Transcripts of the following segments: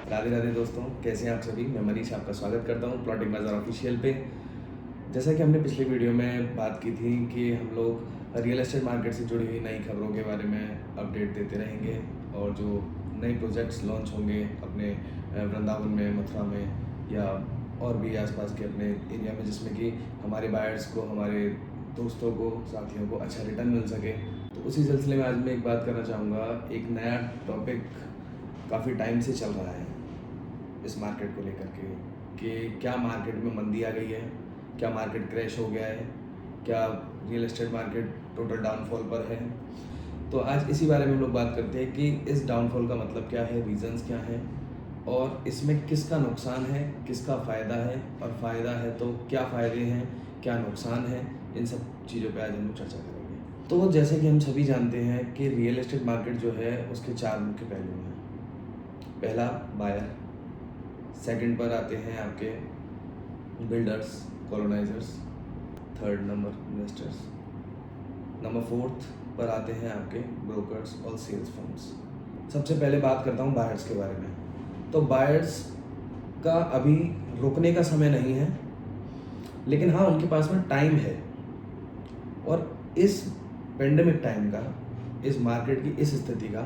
राधे राधे दोस्तों, कैसे हैं आप सभी। मैं मनीष आपका स्वागत करता हूं प्लॉटिंग बाजार ऑफिशियल पे। जैसा कि हमने पिछले वीडियो में बात की थी कि हम लोग रियल एस्टेट मार्केट से जुड़ी हुई नई खबरों के बारे में अपडेट देते रहेंगे और जो नए प्रोजेक्ट्स लॉन्च होंगे अपने वृंदावन में, मथुरा में या और भी आसपास के अपने एरिया में, जिसमें कि हमारे बायर्स को, हमारे दोस्तों को, साथियों को अच्छा रिटर्न मिल सके। तो उसी सिलसिले में आज मैं एक बात करना चाहूँगा। एक नया टॉपिक काफ़ी टाइम से चल रहा है इस मार्केट को लेकर के कि क्या मार्केट में मंदी आ गई है, क्या मार्केट क्रैश हो गया है, क्या real estate market total downfall पर है। तो आज इसी बारे में हम लोग बात करते हैं कि इस डाउनफॉल का मतलब क्या है, रीजंस क्या हैं और इसमें किसका नुकसान है, किसका फ़ायदा है, और फ़ायदा है तो क्या फ़ायदे हैं, क्या नुकसान है। इन सब चीज़ों पे आज हम लोग चर्चा करेंगे। तो जैसे कि हम सभी जानते हैं कि रियल एस्टेट मार्केट जो है उसके 4 मुख्य पहलू हैं। पहला बायर, सेकंड पर आते हैं आपके builders, colonisers, third number investors, number fourth पर आते हैं आपके ब्रोकर्स और सेल्स फर्म्स। सबसे पहले बात करता हूँ बायर्स के बारे में। तो बायर्स का अभी रुकने का समय नहीं है, लेकिन हाँ उनके पास में टाइम है। और इस पेंडेमिक टाइम का, इस मार्केट की इस स्थिति का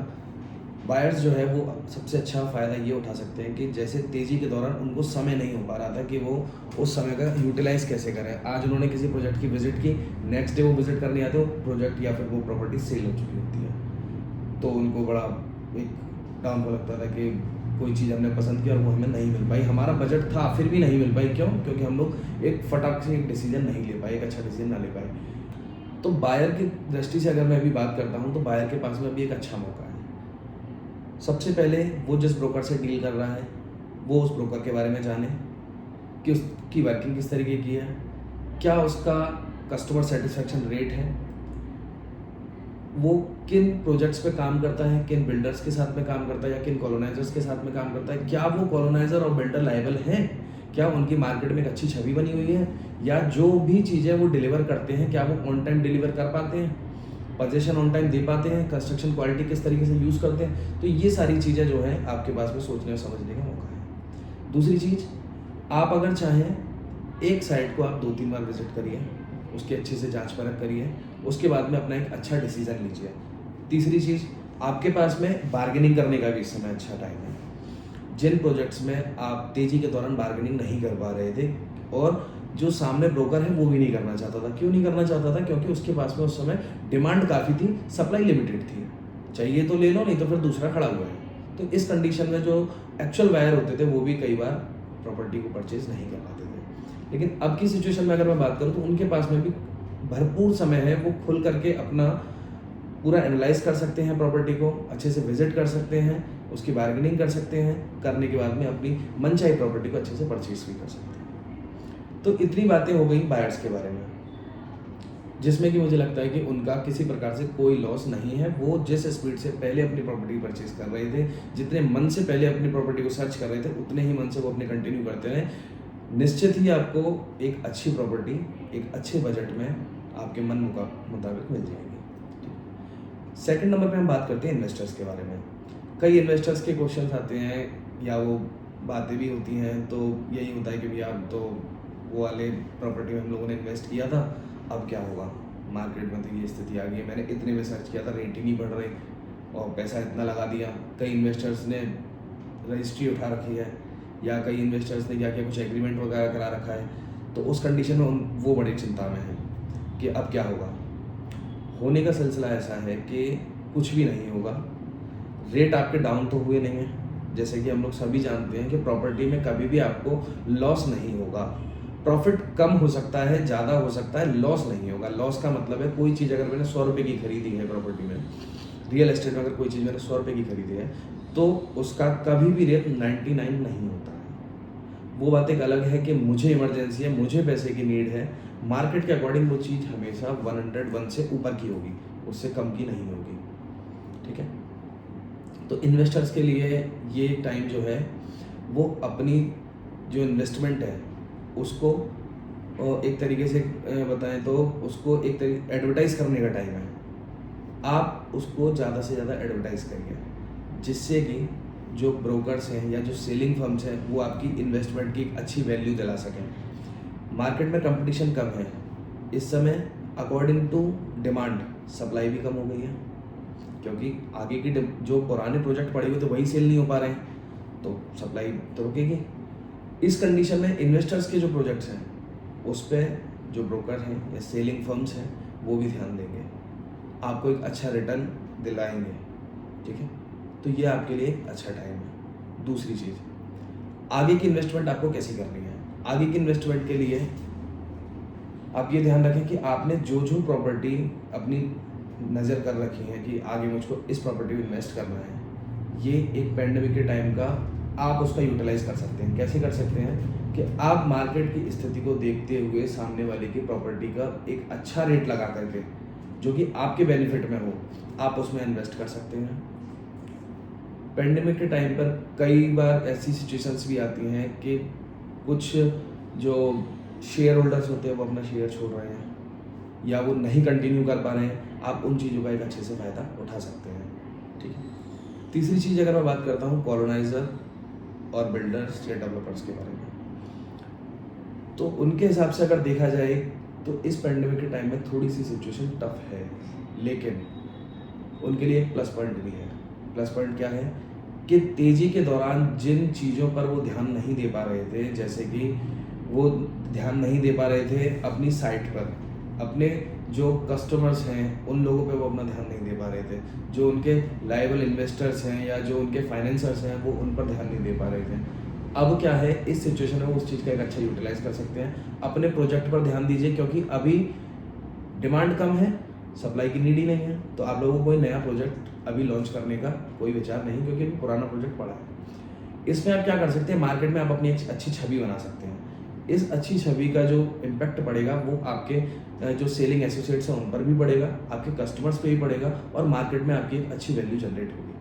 बायर्स जो है वो सबसे अच्छा फ़ायदा ये उठा सकते हैं कि जैसे तेज़ी के दौरान उनको समय नहीं हो पा रहा था कि वो उस समय का यूटिलाइज़ कैसे करें। आज उन्होंने किसी प्रोजेक्ट की विज़िट की, नेक्स्ट डे वो विज़िट करने आते हो, प्रोजेक्ट या फिर वो प्रॉपर्टी सेल हो चुकी होती है। तो उनको बड़ा एक डाउनफॉल लगता था कि कोई चीज़ हमने पसंद की और वो हमें नहीं मिल पाई। हमारा बजट था फिर भी नहीं मिल पाई। क्यों? क्योंकि हम लोग एक फटाक से एक डिसीजन नहीं ले पाए, एक अच्छा डिसीजन ना ले पाए। तो बायर की दृष्टि से अगर मैं अभी बात करता हूँ तो बायर के पास में अभी एक अच्छा मौका है। सबसे पहले वो जिस ब्रोकर से डील कर रहा है वो उस ब्रोकर के बारे में जाने कि उसकी वर्किंग किस तरीके की है, क्या उसका कस्टमर सेटिस्फेक्शन रेट है, वो किन प्रोजेक्ट्स पे काम करता है, किन बिल्डर्स के साथ में काम करता है या किन कॉलोनाइजर्स के साथ में काम करता है, क्या वो कॉलोनाइजर और बिल्डर लायबल हैं, क्या उनकी मार्केट में एक अच्छी छवि बनी हुई है, या जो भी चीज़ें वो डिलीवर करते हैं क्या वो ऑन टाइम डिलीवर कर पाते हैं, पोजीशन ऑन टाइम दे पाते हैं, कंस्ट्रक्शन क्वालिटी किस तरीके से यूज़ करते हैं। तो ये सारी चीज़ें जो हैं आपके पास में सोचने और समझने का मौका है। दूसरी चीज़, आप अगर चाहें एक साइट को आप 2-3 बार विजिट करिए, उसकी अच्छे से जांच परख करिए, उसके बाद में अपना एक अच्छा डिसीजन लीजिए। तीसरी चीज़, आपके पास में बार्गेनिंग करने का भी इस समय अच्छा टाइम है। जिन प्रोजेक्ट्स में आप तेज़ी के दौरान बार्गेनिंग नहीं कर पा रहे थे और जो सामने ब्रोकर है वो भी नहीं करना चाहता था। क्यों नहीं करना चाहता था? क्योंकि उसके पास में उस समय डिमांड काफ़ी थी, सप्लाई लिमिटेड थी। चाहिए तो ले लो, नहीं तो फिर दूसरा खड़ा हुआ है। तो इस कंडीशन में जो एक्चुअल बायर होते थे वो भी कई बार प्रॉपर्टी को परचेज नहीं कर पाते थे। लेकिन अब की सिचुएशन में अगर मैं बात करूँ तो उनके पास में भी भरपूर समय है, वो खुल करके अपना पूरा एनालाइज कर सकते हैं, प्रॉपर्टी को अच्छे से विजिट कर सकते हैं, उसकी बार्गेनिंग कर सकते हैं, करने के बाद में अपनी मनचाही प्रॉपर्टी को अच्छे से परचेज भी कर सकते हैं। तो इतनी बातें हो गई बायर्स के बारे में, जिसमें कि मुझे लगता है कि उनका किसी प्रकार से कोई लॉस नहीं है। वो जिस स्पीड से पहले अपनी प्रॉपर्टी परचेज कर रहे थे, जितने मन से पहले अपनी प्रॉपर्टी को सर्च कर रहे थे, उतने ही मन से वो अपने कंटिन्यू करते रहे। निश्चित ही आपको एक अच्छी प्रॉपर्टी एक अच्छे बजट में आपके मन मुताबिक मिल जाएगी। सेकंड नंबर पे हम बात करते हैं इन्वेस्टर्स के बारे में। कई इन्वेस्टर्स के क्वेश्चंस आते हैं या वो बातें भी होती हैं, तो यही होता है कि भैया अब तो वो वाले प्रॉपर्टी में हम लोगों ने इन्वेस्ट किया था, अब क्या होगा, मार्केट में तो ये स्थिति आ गई है, मैंने इतने में सर्च किया था, रेट ही नहीं बढ़ रही और पैसा इतना लगा दिया। कई इन्वेस्टर्स ने रजिस्ट्री उठा रखी है या कई इन्वेस्टर्स ने क्या कुछ एग्रीमेंट वगैरह करा रखा है। तो उस कंडीशन में वो बड़ी चिंता में है कि अब क्या होगा। होने का सिलसिला ऐसा है कि कुछ भी नहीं होगा। रेट आपके डाउन तो हुए नहीं हैं, जैसे कि हम लोग सभी जानते हैं कि प्रॉपर्टी में कभी भी आपको लॉस नहीं होगा। प्रॉफिट कम हो सकता है, ज़्यादा हो सकता है, लॉस नहीं होगा। लॉस का मतलब है कोई चीज़ अगर मैंने 100 रुपये की खरीदी है प्रॉपर्टी में, रियल एस्टेट में अगर कोई चीज़ मैंने 100 रुपये की खरीदी है तो उसका कभी भी रेट 99 नहीं होता है। वो बात एक अलग है कि मुझे इमरजेंसी है, मुझे पैसे की नीड है, मार्केट के अकॉर्डिंग वो चीज़ हमेशा 101 से ऊपर की होगी, उससे कम की नहीं होगी। ठीक है, तो इन्वेस्टर्स के लिए ये टाइम जो है वो अपनी जो इन्वेस्टमेंट है उसको एक तरीके से बताएं तो उसको एक तरीके एडवर्टाइज करने का टाइम है आप उसको ज़्यादा से ज़्यादा एडवर्टाइज़ करिए, जिससे कि जो ब्रोकर्स हैं या जो सेलिंग फर्म्स हैं वो आपकी इन्वेस्टमेंट की एक अच्छी वैल्यू दिला सकें। मार्केट में कंपटीशन कम है इस समय, अकॉर्डिंग टू डिमांड सप्लाई भी कम हो गई है, क्योंकि आगे की जो पुराने प्रोजेक्ट पड़े हुए थे वही सेल नहीं हो पा रहे हैं, तो सप्लाई तो रुकेगी। इस कंडीशन में इन्वेस्टर्स के जो प्रोजेक्ट्स हैं उस पर जो ब्रोकर हैं या सेलिंग फर्म्स हैं वो भी ध्यान देंगे, आपको एक अच्छा रिटर्न दिलाएंगे, ठीक है। तो ये आपके लिए एक अच्छा टाइम है। दूसरी चीज़, आगे की इन्वेस्टमेंट आपको कैसी करनी है। आगे की इन्वेस्टमेंट के लिए आप ये ध्यान रखें कि आपने जो जो प्रॉपर्टी अपनी नज़र कर रखी है कि आगे मुझको इस प्रॉपर्टी में इन्वेस्ट करना है, ये एक पेंडेमिक के टाइम का आप उसका यूटिलाइज कर सकते हैं। कैसे कर सकते हैं कि आप मार्केट की स्थिति को देखते हुए सामने वाले की प्रॉपर्टी का एक अच्छा रेट लगा करके, जो कि आपके बेनिफिट में हो, आप उसमें इन्वेस्ट कर सकते हैं। पेंडेमिक के टाइम पर कई बार ऐसी सिचुएशंस भी आती हैं कि कुछ जो शेयर होल्डर्स होते हैं वो अपना शेयर छोड़ रहे हैं या वो नहीं कंटिन्यू कर पा रहे हैं, आप उन चीज़ों का एक अच्छे से फ़ायदा उठा सकते हैं, ठीक है। तीसरी चीज़ अगर मैं बात करता हूँ कॉलोनाइज़र और बिल्डर्स या डेवलपर्स के बारे में, तो उनके हिसाब से अगर देखा जाए तो इस पेंडेमिक के टाइम में थोड़ी सी सिचुएशन टफ है, लेकिन उनके लिए एक प्लस पॉइंट भी है। प्लस पॉइंट क्या है कि तेज़ी के दौरान जिन चीज़ों पर वो ध्यान नहीं दे पा रहे थे, जैसे कि वो ध्यान नहीं दे पा रहे थे अपनी साइट पर, अपने जो कस्टमर्स हैं उन लोगों पे वो अपना ध्यान नहीं दे पा रहे थे, जो उनके लायबल इन्वेस्टर्स हैं या जो उनके फाइनेंसर्स हैं वो उन पर ध्यान नहीं दे पा रहे थे। अब क्या है, इस सिचुएशन में उस चीज़ का एक अच्छा यूटिलाइज कर सकते हैं। अपने प्रोजेक्ट पर ध्यान दीजिए, क्योंकि अभी डिमांड कम है, सप्लाई की नीड ही नहीं है, तो आप लोगों को कोई नया प्रोजेक्ट अभी लॉन्च करने का कोई विचार नहीं, क्योंकि पुराना प्रोजेक्ट पड़ा है। इसमें आप क्या कर सकते हैं, मार्केट में आप अपनी एक अच्छी छवि बना सकते हैं। इस अच्छी छवि का जो इम्पैक्ट पड़ेगा वो आपके जो सेलिंग एसोसिएट्स हैं उन पर भी पड़ेगा, आपके कस्टमर्स पे भी पड़ेगा, और मार्केट में आपकी एक अच्छी वैल्यू जनरेट होगी,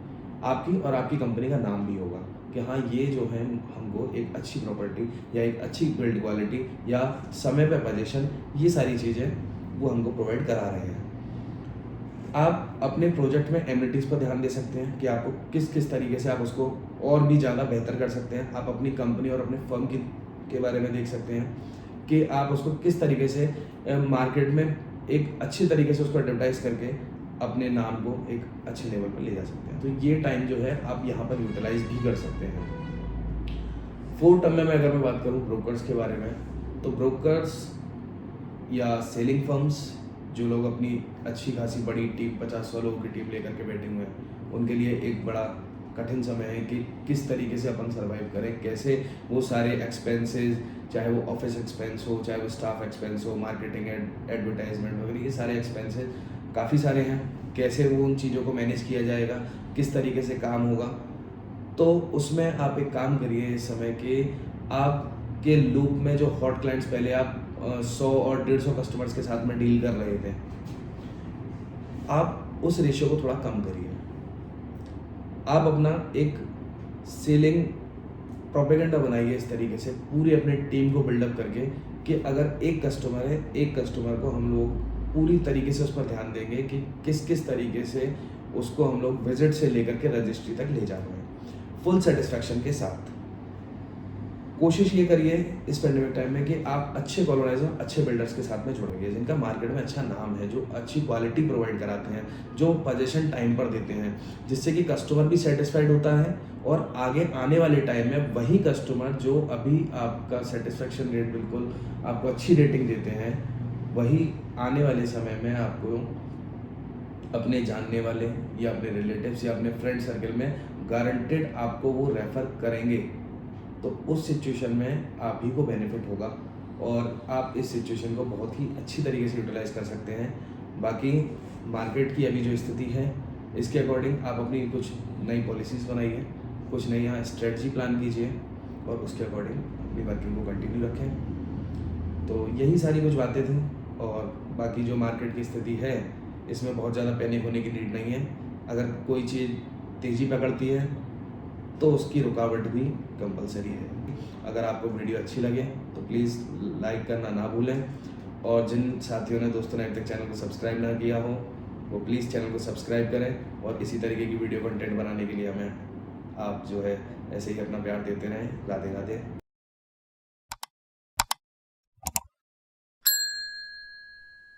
आपकी और आपकी कंपनी का नाम भी होगा कि हाँ, ये जो है हमको एक अच्छी प्रॉपर्टी या एक अच्छी बिल्ड क्वालिटी या समय पे पोजीशन, ये सारी चीज़ें वो हमको प्रोवाइड करा रहे हैं। आप अपने प्रोजेक्ट में एमिनिटीज़ पर ध्यान दे सकते हैं कि आपको किस किस तरीके से आप उसको और भी ज़्यादा बेहतर कर सकते हैं। आप अपनी कंपनी और अपने फर्म के बारे में देख सकते हैं कि आप उसको किस तरीके से मार्केट में एक अच्छी तरीके से उसको एडवर्टाइज करके अपने नाम को एक अच्छे लेवल पर ले जा सकते हैं। तो ये टाइम जो है आप यहाँ पर यूटिलाइज भी कर सकते हैं। फोर्थ टर्म में अगर मैं बात करूँ ब्रोकर्स के बारे में, तो ब्रोकर्स या सेलिंग फर्म्स जो लोग अपनी अच्छी खासी बड़ी टीम 50-100 लोगों की टीम लेकर के बैठे हुए हैं, उनके लिए एक बड़ा कठिन समय है कि किस तरीके से अपन सर्वाइव करें, कैसे वो सारे एक्सपेंसेस, चाहे वो ऑफिस एक्सपेंस हो, चाहे वो स्टाफ एक्सपेंस हो, मार्केटिंग एडवर्टाइजमेंट वगैरह, ये सारे एक्सपेंसेस काफ़ी सारे हैं, कैसे वो उन चीज़ों को मैनेज किया जाएगा, किस तरीके से काम होगा। तो उसमें आप एक काम करिए इस समय कि आपके लूप में जो हॉट क्लाइंट्स पहले आप 100 और 150 कस्टमर्स के साथ में डील कर रहे थे, आप उस रेशियो को थोड़ा कम करिए। आप अपना एक सेलिंग प्रोपेगेंडा बनाइए इस तरीके से, पूरी अपनी टीम को बिल्डअप करके कि अगर एक कस्टमर है, एक कस्टमर को हम लोग पूरी तरीके से उस पर ध्यान देंगे कि किस किस तरीके से उसको हम लोग विजिट से लेकर के रजिस्ट्री तक ले जा रहे हैं, फुल सेटिस्फैक्शन के साथ। कोशिश ये करिए इस पेंडेमिक टाइम में कि आप अच्छे कॉलोनाइजर, अच्छे बिल्डर्स के साथ में जुड़ेंगे, जिनका मार्केट में अच्छा नाम है, जो अच्छी क्वालिटी प्रोवाइड कराते हैं, जो पोजीशन टाइम पर देते हैं, जिससे कि कस्टमर भी सेटिस्फाइड होता है और आगे आने वाले टाइम में वही कस्टमर जो अभी आपका सेटिस्फैक्शन रेट बिल्कुल आपको अच्छी रेटिंग देते हैं, वही आने वाले समय में आपको अपने जानने वाले या अपने रिलेटिव्स या अपने फ्रेंड सर्कल में गारंटेड आपको वो रेफ़र करेंगे। तो उस सिचुएशन में आप ही को बेनिफिट होगा और आप इस सिचुएशन को बहुत ही अच्छी तरीके से यूटिलाइज कर सकते हैं। बाकी मार्केट की अभी जो स्थिति है, इसके अकॉर्डिंग आप अपनी कुछ नई पॉलिसीज़ बनाइए, कुछ नई यहाँ स्ट्रेटजी प्लान कीजिए और उसके अकॉर्डिंग अपनी वर्किंग को कंटिन्यू रखें। तो यही सारी कुछ बातें थी, और बाकी जो मार्केट की स्थिति है इसमें बहुत ज़्यादा पैनिक होने की नीड नहीं है। अगर कोई चीज़ तेज़ी पकड़ती है तो उसकी रुकावट भी कंपलसरी है। अगर आपको वीडियो अच्छी लगे तो प्लीज़ लाइक करना ना भूलें, और जिन साथियों ने, दोस्तों ने अभी तक चैनल को सब्सक्राइब ना किया हो वो प्लीज़ चैनल को सब्सक्राइब करें और इसी तरीके की वीडियो कंटेंट बनाने के लिए हमें आप जो है ऐसे ही अपना प्यार देते रहें। राधे राधे।